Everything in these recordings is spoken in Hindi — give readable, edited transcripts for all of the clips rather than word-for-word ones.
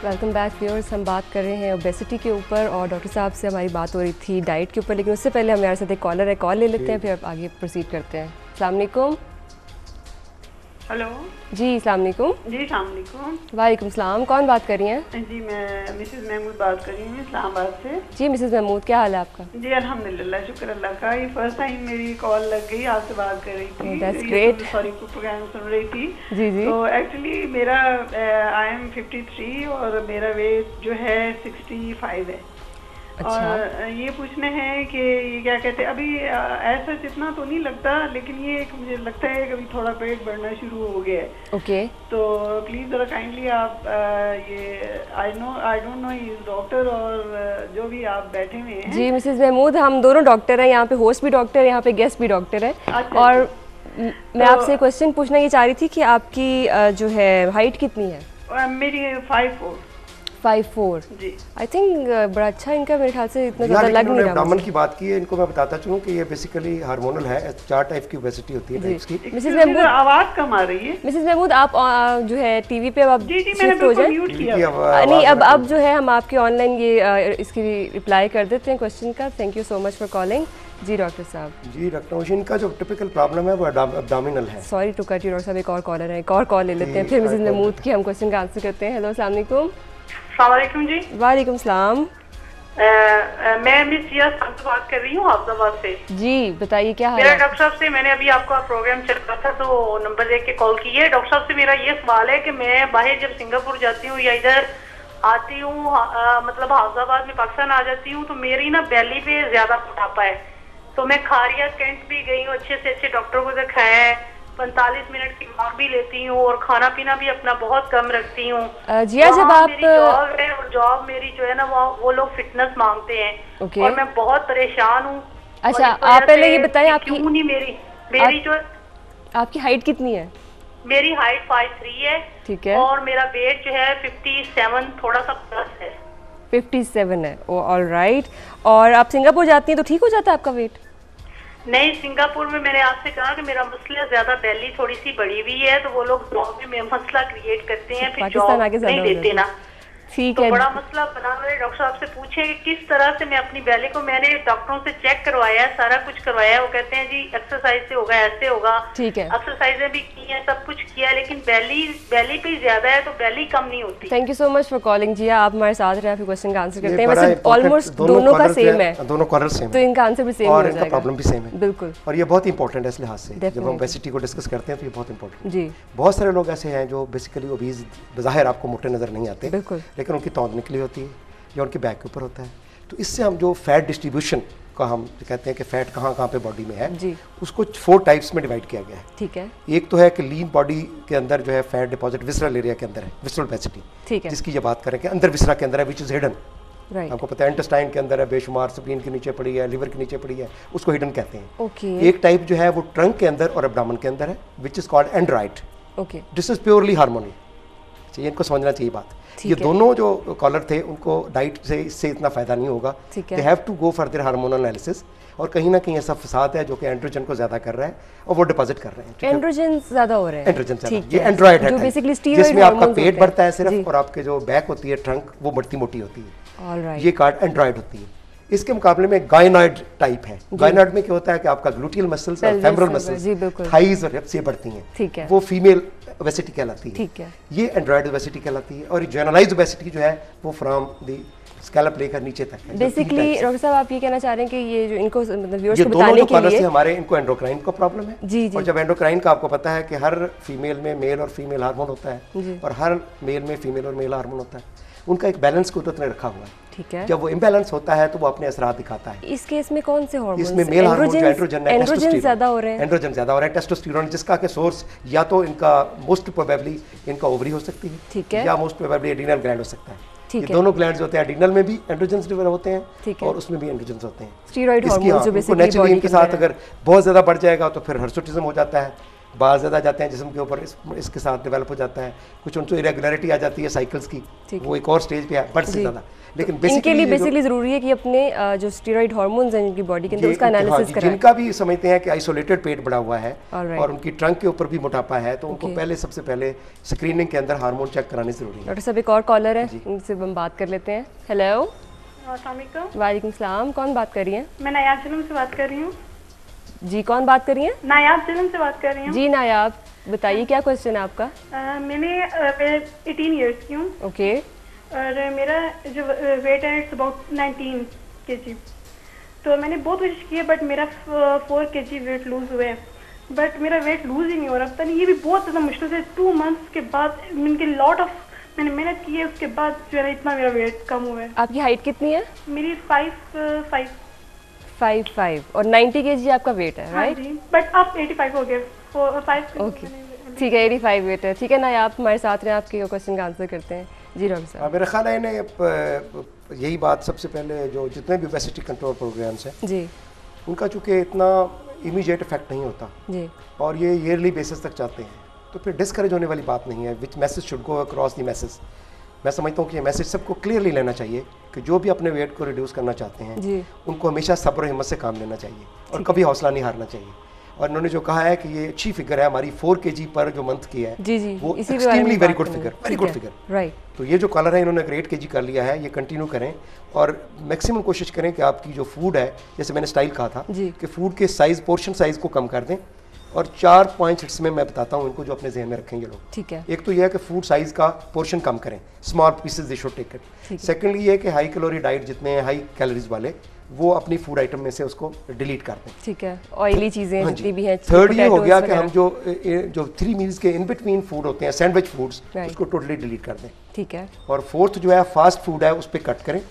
Welcome back viewers. हम बात कर रहे हैं ओबेसिटी के ऊपर और डॉक्टर साहब से हमारी बात हो रही थी डाइट के ऊपर, लेकिन उससे पहले हमारे साथ एक कॉलर है, कॉल ले लेते हैं फिर आगे प्रोसीड करते हैं। अस्सलाम वालेकुम। हेलो जी अस्सलाम वालेकुम। जी अस्सलाम वालेकुम। वालेकुम सलाम। कौन बात कर रही हैं? जी मैं मिसेस महमूद बात कर रही हूँ इस्लामाबाद से। जी मिसेस महमूद, क्या हाल है आपका? जी अल्हम्दुलिल्लाह, शुक्र अल्लाह का। ये फर्स्ट टाइम मेरी कॉल लग गई, आपसे बात कर रही थी। That's great। सॉरी प्रोग्राम सुन रही थी। जी जी। तो एक्चुअली मेरा आई एम 53 और मेरा वेट जो है 65 है। अच्छा। और ये पूछना है कि ये क्या कहते हैं, अभी ऐसा इतना तो नहीं लगता, लेकिन ये मुझे लगता है कि अभी थोड़ा पेट बढ़ना शुरू हो गया है। ओके। तो प्लीज़ ज़रा काइंडली आप ये आई डोंट नो इस डॉक्टर और जो भी आप बैठे हुए हैं। जी मिसेस महमूद, हम दोनों डॉक्टर हैं, यहाँ पे होस्ट भी डॉक्टर है, यहाँ पे गेस्ट भी डॉक्टर है। अच्छा, और मैं आपसे क्वेश्चन पूछना ये चाह रही थी कि आपकी जो है हाइट कितनी है? मेरी 5'4". 5'4". जी। आई थिंक बड़ा अच्छा इनका, मेरे ख्याल से इतना ज़्यादा लग नहीं रहा। ब्राह्मण की बात की है, इनको मैं बताता चलूँ कि ये बेसिकली हार्मोनल है। 4 टाइप की ओबेसिटी होती है टाइप्स की। मिसेस महमूद, आवाज़ कम आ रही है। मिसेस महमूद आप जो है टीवी पे अब जी जी, मैंने शिफ्ट हो जाए। म्यूट किया। नहीं, अब जो है हम आपके ऑनलाइन ये इसकी रिप्लाई कर देते हैं क्वेश्चन का। Thank you so much for calling. जी डॉक्टर साहब। जी डॉक्टर मशीन का जो टिपिकल प्रॉब्लम है वो एब्डोमिनल है। Sorry to cut you doctor साहब, एक और कॉलर है, एक और कॉल ले लेते हैं, फिर मिसेस महमूद की हम क्वेश्चन का आंसर करते हैं। हेलो अस्सलाम वालेकुम। अस्सलाम वालेकुम जी। वालेकुम सलाम। मैं मिस जिया साहब बात कर रही हूँ हैदराबाद से। जी बताइए क्या हाल मेरा है? डॉक्टर साहब से मैंने अभी आपका प्रोग्राम चल रहा था तो नंबर देख के कॉल की है। डॉक्टर साहब से मेरा ये सवाल है कि मैं बाहर जब सिंगापुर जाती हूँ या इधर आती हूँ, मतलब हैदराबाद में पाकिस्तान आ जाती हूँ, तो मेरी ना बेली पे ज्यादा मोटापा है। तो मैं खारिया कैंट भी गई हूँ, अच्छे से अच्छे डॉक्टर को दिखाया है, 45 मिनट की वॉक भी लेती हूँ और खाना पीना भी अपना बहुत कम रखती हूँ। जिया जब आप मेरी जॉब है और जॉब मेरी जो है ना वो लोग फिटनेस मांगते हैं। ओके। और मैं बहुत परेशान हूँ। अच्छा आप पहले ये बताएं आपकी क्यों नहीं मेरी जो आपकी हाइट कितनी है? मेरी हाइट 5'3" है। ठीक है। और मेरा वेट जो है 57 थोड़ा सा प्लस है। 57 है। ओ ऑल राइट। और आप सिंगापुर जाती हैं तो ठीक हो जाता है आपका वेट? नहीं, सिंगापुर में मैंने आपसे कहा कि मेरा मसला ज्यादा बेली थोड़ी सी बड़ी हुई है, तो वो लोग जॉब में मसला क्रिएट करते हैं, फिर जॉब नहीं देते ना। ठीक तो है। बड़ा मसला बना हुआ है। डॉक्टर साहब से पूछे कि किस तरह से मैं अपनी बेली को, मैंने डॉक्टरों से चेक करवाया, सारा कुछ करवाया, वो कहते हैं जी एक्सरसाइज से होगा, ऐसे होगा। ठीक है। एक्सरसाइजें भी की हैं, सब कुछ किया, लेकिन बेली पे ज्यादा है तो बेली कम नहीं होती। Thank you so much for calling Jiya, आप हमारे साथ रहे, आपके क्वेश्चन का आंसर करते हैं। वैसे ऑलमोस्ट दोनों का सेम है, दोनों कॉलर सेम तो इनका आंसर भी सेम हो और जाएगा। इनका प्रॉब्लम भी सेम है। बिल्कुल। और ये बहुत इंपॉर्टेंट है इस लिहाज से, जब हम ओबेसिटी को डिस्कस करते हैं तो ये बहुत इंपॉर्टेंट है। जी। बहुत सारे लोग ऐसे हैं जो बेसिकली ओबीज बज़ाहिर आपको मोटे नजर नहीं आते, बिल्कुल, लेकिन उनकी तौंद निकली होती है या उनके बैक के ऊपर होता है। तो इससे हम जो फैट डिस्ट्रीब्यूशन का हम कहते हैं कि फैट कहाँ कहाँ पे बॉडी में है जी, उसको 4 टाइप्स में डिवाइड किया गया है। ठीक है। एक तो है कि लीन बॉडी के अंदर जो है फैट डिपॉजिट विसरल एरिया के अंदर है, विसरल ओबेसिटी, ठीक है, जिसकी ये बात करें कि अंदर विसरा के अंदर है, विच इज हिडन। राइट। आपको पता है इंटेस्टाइन के अंदर है बेशुमार, स्प्लीन के नीचे पड़ी है, लिवर के नीचे पड़ी है, उसको हिडन कहते हैं। ओके। एक टाइप जो है वो ट्रंक के अंदर और एब्डोमेन के अंदर है, which is called Android. Okay. This is purely hormonal. चाहिए इनको समझना चाहिए बात। ये दोनों जो कॉलर थे उनको डाइट से इससे इतना फायदा नहीं होगा। They have to go for their hormonal analysis. और कहीं ना कहीं ऐसा फसाद है जो कि एंड्रोजन को ज्यादा कर रहा है और वो डिपॉजिट कर रहे हैं। एंड्रोजन ज्यादा हो रहे हैं। एंड्रोजन ज्यादा, ये एंड्रॉइड है, जो बेसिकली स्टीरॉइड जिसमें आपका हार्मोन्स पेट होते हैं। बढ़ता है सिर्फ और आपके जो बैक होती है ट्रंक वो बढ़ती मोटी होती है। ऑलराइट। ये कार्ड एंड्रॉइड होती है। इसके मुकाबले में गायनॉइड टाइप है। गायनॉइड में क्या होता है कि आपका ग्लूटियल मसल्स और फेमोरल मसल्स, थाइज और हिप्स ये बढ़ती हैं। ठीक है। वो फीमेल ओबेसिटी कहलाती है। ठीक है। ये एंड्रॉइड ओबेसिटी कहलाती है। और जनरलाइज्ड ओबेसिटी जो है वो फ्रॉम द स्कैल्प लेकर नीचे तक है। बेसिकली डॉक्टर साहब आप ये कहना चाह रहे हैं कि ये जो इनको मतलब व्यूअर्स ये को दोनों बताने जो के कॉलर लिए से हमारे इनको एंडोक्राइन का प्रॉब्लम है। जी जी। और जब एंडोक्राइन का आपको पता है कि हर फीमेल में मेल और फीमेल हार्मोन होता है और हर मेल में फीमेल और मेल हार्मोन होता है, उनका एक बैलेंस कुदरत ने रखा हुआ है। ठीक है। जब वो इम्बैलेंस होता है तो वो अपने असरात दिखाता है। इस केस में कौन से हार्मोन? इसमें मेल हार्मोन जो एंड्रोजन है, एंड्रोजन ज्यादा हो रहे हैं। एंड्रोजन ज्यादा हो रहा है, टेस्टोस्टेरोन, जिसका के सोर्स या तो इनका मोस्ट प्रोबेबली इनका ओवरी हो सकती है, ठीक है, या मोस्ट प्रोबेबली एड्रीनल ग्लैंड हो सकता है। ठीक ये है। दोनों ग्लैंड्स होते हैं, एड्रीनल में भी एंड्रोजन्स डिवेलप होते हैं, ठीक है, और उसमें भी एंड्रोजन्स होते हैं। स्टीरॉइड हार्मोन जो बेसिकली नेचुरली इनके साथ अगर बहुत ज्यादा बढ़ जाएगा तो फिर हर्सुटिज्म हो जाता है, बाल ज़्यादा जाते हैं जिस्म के ऊपर, इसके साथ डेवलप हो जाता है। कुछ उनको इरेगुलरिटी आ जाती है साइकिल्स की, वो एक और स्टेज पे है बट से ज़्यादा। लेकिन इनके लिए बेसिकली ज़रूरी है कि अपने जो स्टेरॉइड हार्मोन्स हैं इनकी बॉडी के अंदर उसका एनालिसिस कराएं। जिनका भी समझते हैं कि आइसोलेटेड पेट बढ़ा हुआ है और उनकी ट्रंक के ऊपर भी मोटापा है, तो उनको पहले सबसे पहले स्क्रीनिंग के अंदर हार्मोन चेक करानी ज़रूरी है। डॉक्टर साहब एक और कॉलर है, उनसे हम बात कर लेते हैं। हेलो, वालेकुम सलाम, कौन बात कर रही हैं? मैं नायाब जिलम से बात कर रही हूँ। जी, कौन बात कर रही हैं? नायाब जिलम से बात कर रही हूँ। जी नायाब, बताइए क्या क्वेश्चन है आपका? मैं 18 इयर्स की हूँ। ओके। और मेरा जो वेट है इट्स अबाउट 19 kg। तो मैंने बहुत कोशिश की है बट मेरा 4 kg वेट लूज हुए है, बट मेरा वेट लूज ही नहीं हो रहा। पता नहीं, ये भी बहुत ज़्यादा मुश्किल से 2 months के बाद मैंने मेहनत की है, उसके बाद जो है इतना मेरा वेट कम हुआ है। आपकी हाइट कितनी है? मेरी 5'5" और 90 kg आपका वेट है, राइट? हाँ जी, बट अब 85 हो गया। ओके, ठीक है, 85 वेट है, ठीक है ना। आप हमारे साथ रहे, आपके क्वेश्चन का आंसर करते हैं। जी डॉक्टर साहब। मेरा ख्याल है इन्हें यही बात सबसे पहले जो जितने भी ओबेसिटी कंट्रोल प्रोग्राम्स हैं जी, उनका चूँकि इतना इमीडिएट इफेक्ट नहीं होता जी, और ये ईयरली बेसिस तक जाते हैं, तो फिर डिस्करेज होने वाली बात नहीं है। Which message should go across the message. मैं समझता हूँ कि ये मैसेज सबको क्लियरली लेना चाहिए कि जो भी अपने वेट को रिड्यूस करना चाहते हैं जी, उनको हमेशा सब्र हिम्मत से काम लेना चाहिए और कभी हौसला नहीं हारना चाहिए। और उन्होंने जो कहा है कि ये अच्छी फिगर है हमारी 4 kg पर जो मंथ की है जी जी, वो extremely very good figure, right. तो ये जो कलर है इन्होंने ग्रेट kg कर लिया है, ये कंटिन्यू करें और मैक्सिमम कोशिश करें कि आपकी जो फूड है, जैसे मैंने स्टाइल कहा था कि फूड के साइज, पोर्शन साइज को कम कर दें। और 4 पॉइंट्स में मैं बताता हूँ इनको जो अपने जहन में रखें ये लोग, ठीक है। एक तो यह है कि फूड साइज का पोर्शन कम करें, small pieces they should taken. Secondly ये कि हाई कैलोरी डाइट जितने हैं हाई कैलोरीज वाले वो अपनी फूड आइटम में से उसको डिलीट कर दें, ठीक है। ऑयली चीज़ें जितनी भी हैं। थर्ड ये हो गया कि हम जो 3 मील्स के इन बिटवीन फूड होते हैं, सैंडविच फूड्स, उसको टोटली डिलीट कर दें, ठीक है। और फोर्थ जो है फास्ट फूड है उस पर कट करें।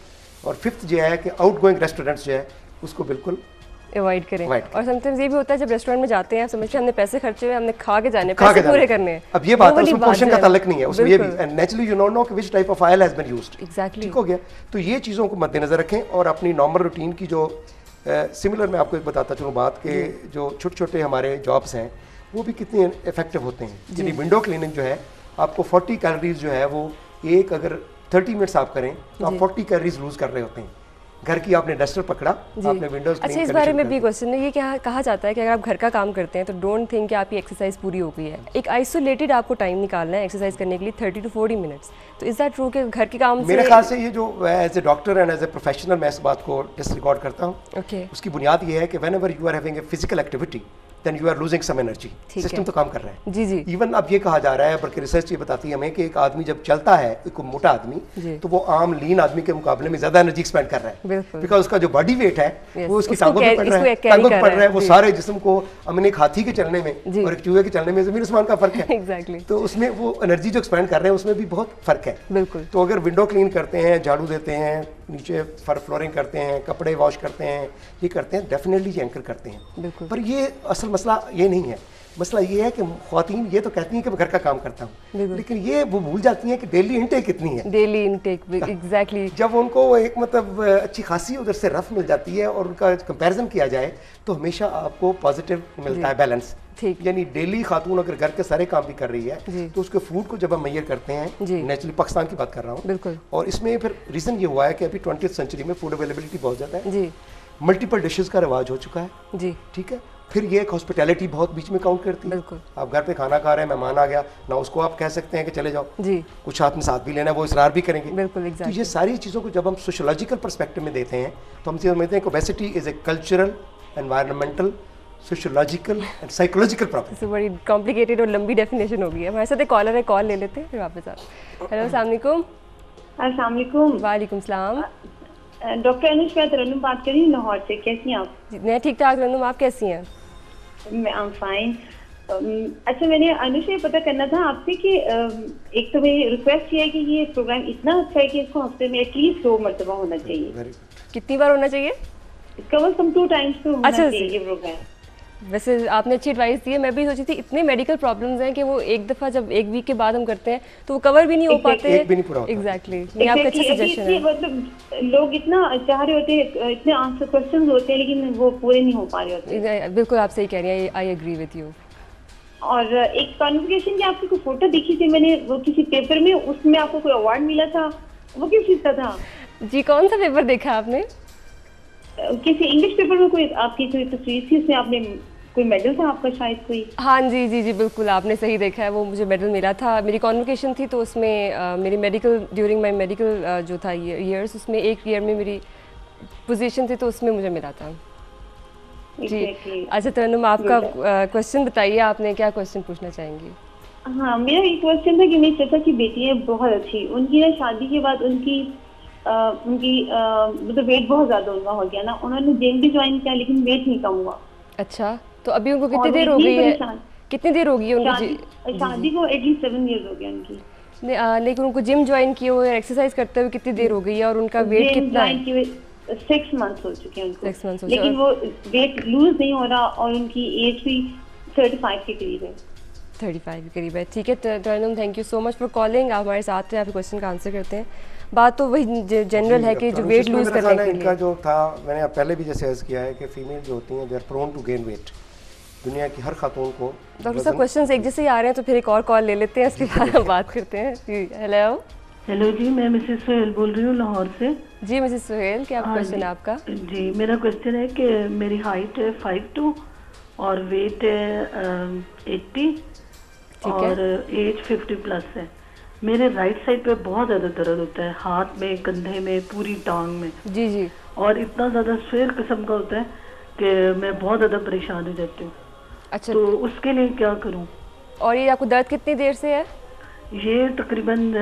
और फिफ्थ जो है कि आउट गोइंग रेस्टोरेंट्स जो है उसको बिल्कुल अवॉइड करें। और समटाइम्स ये भी होता है जब रेस्टोरेंट में जाते हैं, आप समझते हैं हमने पैसे खर्चे हुए, हमने खा के जाने, पैसे पूरे करने हैं। अब ये बात है, उसमें पोर्शन का ताल्लुक नहीं है, उसमें ये भी नेचुरली यू नो कि which type of oil has been used, exactly, ठीक हो गया। तो ये चीज़ों को मद्देनजर रखें और अपनी नॉर्मल रूटीन की जो सिमिलर मैं आपको एक बताता चलूँ बात के जो छोटे छोटे हमारे जॉब्स हैं वो भी कितने इफेक्टिव होते हैं। यानी विंडो क्लीनिंग जो है आपको 40 कैलोरीज जो है वो एक अगर 30 मिनट्स आप करें तो आप 40 कैलोरीज लूज कर रहे होते हैं। घर की आपने डस्टर पकड़ा, आपने विंडोज। अच्छा, इस बारे में भी क्वेश्चन है, ये क्या कहा जाता है कि अगर आप घर का काम करते हैं तो डोंट थिंक कि आपकी एक्सरसाइज पूरी हो गई है। एक आइसोलेटेड आपको टाइम निकालना है एक्सरसाइज करने के लिए 30 to 40 मिनट्स। तो इज दैट ट्रू कि घर के काम मेरे ख्याल से ये जो as a doctor and as a professional मैं इस बात को डिसरिगार्ड करता हूँ। ओके, उसकी बुनियाद ये है कि whenever you are having a physical activity then you are losing some energy। System तो काम कर रहा है जी जी। इवन अब ये कहा जा रहा है, बल्कि रिसर्च ये बताती है हमें कि एक आदमी जब चलता है, एक मोटा आदमी, तो वो आम लीन आदमी के मुकाबले में ज्यादा एनर्जी एक्सपेंड कर रहा है, बिकॉज उसका जो बॉडी वेट है वो उसकी टांगों पे पड़ रहा है, टांगों पे पड़ रहा है, वो सारे जिस्म को हमने एक हाथी के चलने में और एक चूहे के चलने में जमीन आसमान का फर्क है। एग्जैक्टली। तो उसमें वो एनर्जी जो एक्सपेंड कर रहे हैं उसमें भी बहुत फर्क है। बिल्कुल। तो अगर विंडो क्लीन करते हैं, झाड़ू देते हैं, नीचे फ्लोरिंग करते हैं, कपड़े वॉश करते हैं, ये करते हैं, डेफिनेटली ये एंकर करते हैं। पर ये असल मसला ये नहीं है। मसला ये है कि ख्वातीन ये तो कहती हैं कि मैं घर का काम करता हूँ, लेकिन ये वो भूल जाती हैं कि डेली इनटेक कितनी है। Daily intake, exactly. जब उनको एक मतलब अच्छी खासी उधर से रफ मिल जाती है और उनका कंपैरिजन किया जाए तो हमेशा आपको पॉजिटिव मिलता है, बैलेंस। यानी डेली खातून अगर घर के सारे काम भी कर रही है तो उसके फूड को जब हम मैयर करते हैं, नेचुरली पाकिस्तान की बात कर रहा हूँ, बिल्कुल। और इसमें फिर रीजन ये हुआ है कि अभी 20th सेंचुरी में फूड अवेलेबिलिटी बहुत ज़्यादा है जी, मल्टीपल डिशेस का रिवाज हो चुका है जी, ठीक है। फिर ये एक हॉस्पिटैलिटी बहुत बीच में काउंट करती है। बिल्कुल। आप घर पे खाना खा रहे हैं, मेहमान आ गया ना, उसको आप कह सकते हैं कि चले जाओ जी, कुछ आपने साथ भी लेना है, वो इसरार भी करेंगे। बिल्कुल, तो ये सारी चीज़ों को जब हम सोशोलॉजिकल पर्सपेक्टिव में देते हैं तो हम समझते हैं कि obesity is a cultural, environmental, sociological and psychological problem. बड़ी कॉम्प्लिकेटेड और लंबी डेफिनेशन होगी। हमारे साथ एक कॉलर है, कॉल ले लेते हैं फिर वापस आप। हेलो, अस्सलाम वालेकुम। अस्सलाम वालेकुम। वालेकुम सलाम। डॉक्टर अनुष, मैं तरन्नुम बात कर रही हूँ लाहौर से। कैसी हैं आप? मैं ठीक ठाक तरन्नुम, आप कैसी हैं? मैं आई एम फाइन। अच्छा, मैंने अनुष ये पता करना था आपसे कि एक तो मेरी रिक्वेस्ट ये है कि ये प्रोग्राम इतना अच्छा है कि इसको हफ्ते में एटलीस्ट 2 मरतबा होना चाहिए। कितनी बार होना चाहिए? कम से कम 2 टाइम्स तो होना चाहिए ये प्रोग्राम। वैसे आपने अच्छी एडवाइस दी है। मैं भी सोची थी इतने मेडिकल प्रॉब्लम्स हैं कि वो एक दफ़ा जब एक वीक के बाद हम करते हैं तो वो कवर भी नहीं हो पाते, एक भी नहीं पूरा होता। एग्जैक्टली। ये आपका अच्छा सजेशन है। मतलब लोग इतना चाह रहे होते हैं, इतने आंसर क्वेश्चंस होते हैं लेकिन वो पूरे नहीं हो पा रहे होते। बिल्कुल आप सही कह रही हैं, आई एग्री विद यू। और एक कॉन्वोकेशन की आपकी कोई फोटो देखी थी मैंने, वो किसी पेपर में, उसमें आपको कोई अवार्ड मिला था, वो किस चीज का था? जी, कौन सा पेपर देखा आपने? किसी इंग्लिश पेपर में कोई आपकी कोई तस्वीर थी, उसमें आपने कोई मेडल था आपका शायद कोई? हाँ जी जी जी, बिल्कुल आपने सही देखा है, वो मुझे मेडल मिला था। मेरी कॉन्वोकेशन थी तो उसमें मेरी मेडिकल, ड्यूरिंग माय मेडिकल जो था ईयर्स, उसमें एक ईयर में मेरी पोजीशन थी तो उसमें मुझे मिला था जी। अच्छा तरन्नुम, आपका क्वेश्चन बताइए, आपने क्या क्वेश्चन पूछना चाहेंगी? हाँ, मेरा एक क्वेश्चन था कि मेरी चाचा की बेटी है बहुत अच्छी, उनकी ना शादी के बाद उनकी मतलब वेट बहुत ज्यादा उनका हो गया ना, उन्होंने जिम भी ज्वाइन किया लेकिन वेट नहीं कम हुआ। अच्छा, तो अभी उनको कितनी देर हो गई है? कितनी देर हो गई है उनकी शादी को? एटलीस्ट 7 इयर्स हो गए उनकी। लेकिन उनको जिम ज्वाइन किए हुए, एक्सरसाइज करते हुए कितनी देर हो गई है और उनका वेट कितना है? 6 मंथ्स हो चुके हैं उनको, 6 मंथ्स हो चुके, लेकिन वो वेट लूज नहीं हो रहा और उनकी एज भी 35 के करीब है। 35 के करीब है, ठीक है Tarannum, thank you so much for calling. आप हमारे साथ थे, आपके क्वेश्चन का आंसर करते हैं। बात तो वही जनरल है कि जो वेट लूज करने के लिए इनका जो था, मैंने पहले भी जैसे अर्ज किया है कि फीमेल जो होती हैं they are prone to gain weight. दुनिया की हर खातून को डॉक्टर साहब क्वेश्चंस एक जैसे ही आ रहे हैं तो फिर एक और कॉल ले लेते हैं, उसके बाद हम बात करते हैं जी। हेलो जी, मैं मिसेस सोहेल बोल रही हूँ लाहौर से। जी मिसेस सोहेल, क्या क्वेश्चन है आपका? जी, मेरा क्वेश्चन है कि मेरी हाइट है 5'2" और वेट है 80 और एज 50+ है। मेरे राइट साइड पे बहुत ज़्यादा दर्द होता है, हाथ में, कंधे में, पूरी टांग में। जी जी। और इतना ज़्यादा स्वेर किस्म का होता है कि मैं बहुत ज़्यादा परेशान हो जाती हूँ। अच्छा, तो उसके लिए क्या करूँ? और ये आपको दर्द कितनी देर से है? ये तकरीबन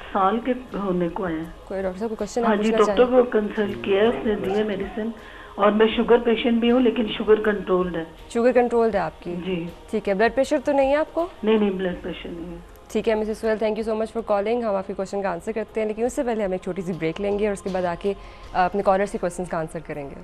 साल के होने को है। कोई डॉक्टर साहब को क्वेश्चन? हाँ जी, डॉक्टर को कंसल्ट किया, उसने दी है मेडिसिन, और मैं शुगर पेशेंट भी हूँ लेकिन शुगर कंट्रोल्ड है। शुगर कंट्रोल्ड है आपकी? जी ठीक है। ब्लड प्रेशर तो नहीं है आपको? नहीं, ब्लड प्रेशर नहीं है। ठीक है Mrs Sohail, thank you so much for calling. हम आपके क्वेश्चन का आंसर करते हैं, लेकिन उससे पहले हम एक छोटी सी ब्रेक लेंगे और उसके बाद आके अपने कॉलर्स के क्वेश्चन का आंसर करेंगे।